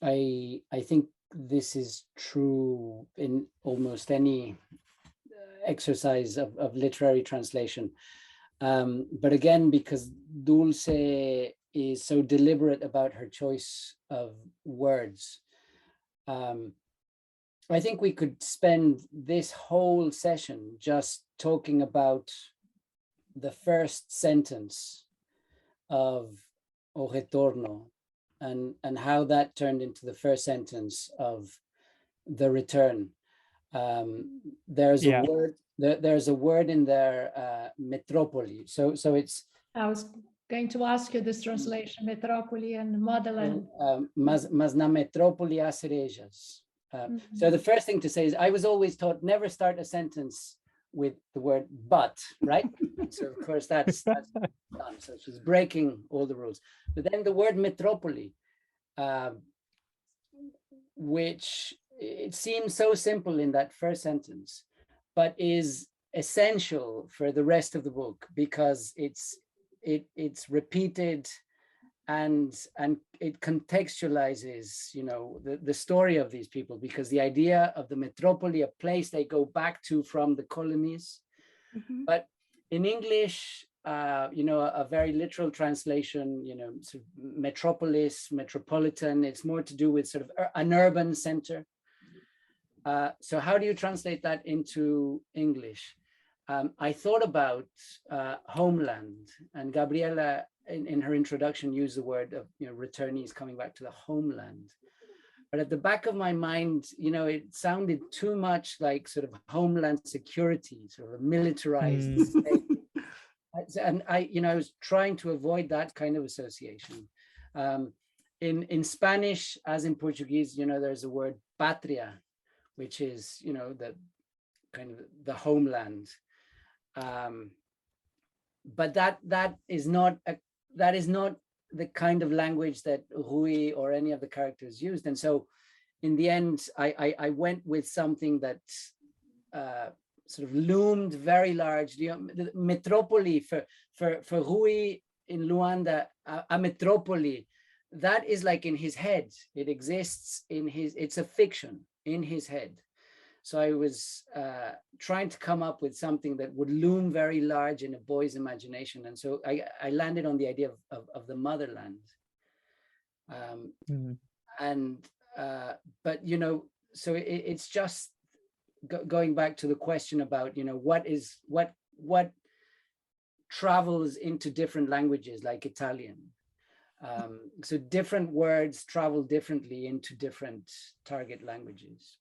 I think this is true in almost any exercise of literary translation. But again, because Dulce is so deliberate about her choice of words, I think we could spend this whole session just talking about the first sentence of O Retorno and how that turned into the first sentence of The Return. There's a word. There's a word in there, metropoli. So it's. I was going to ask you this translation, metropoli and motherland. Mas na metrópole há cerejas. So the first thing to say is I was always taught never start a sentence with the word but, right? So of course that's done. So she's breaking all the rules. But then the word metropoli, which it seems so simple in that first sentence, but is essential for the rest of the book because it's repeated and it contextualizes, you know, the story of these people, because the idea of the metropoli, a place they go back to from the colonies. But in English, you know, a very literal translation, you know, sort of metropolis, metropolitan, it's more to do with sort of an urban center. So how do you translate that into English? I thought about homeland, and Gabriela in her introduction used the word of, you know, returnees coming back to the homeland. But at the back of my mind, you know, it sounded too much like sort of homeland security, sort of a militarized state. And you know, I was trying to avoid that kind of association. In Spanish, as in Portuguese, you know, there's a word patria, which is, you know, the kind of the homeland. But that is not the kind of language that Rui or any of the characters used. And so in the end, I went with something that sort of loomed very large. The metropoli for Rui in Luanda, a metropoli, that is like in his head. It exists in his, it's a fiction in his head. So I was trying to come up with something that would loom very large in a boy's imagination. And so I landed on the idea of the motherland. But, you know, so it's just going back to the question about, you know, what travels into different languages like Italian. So different words travel differently into different target languages.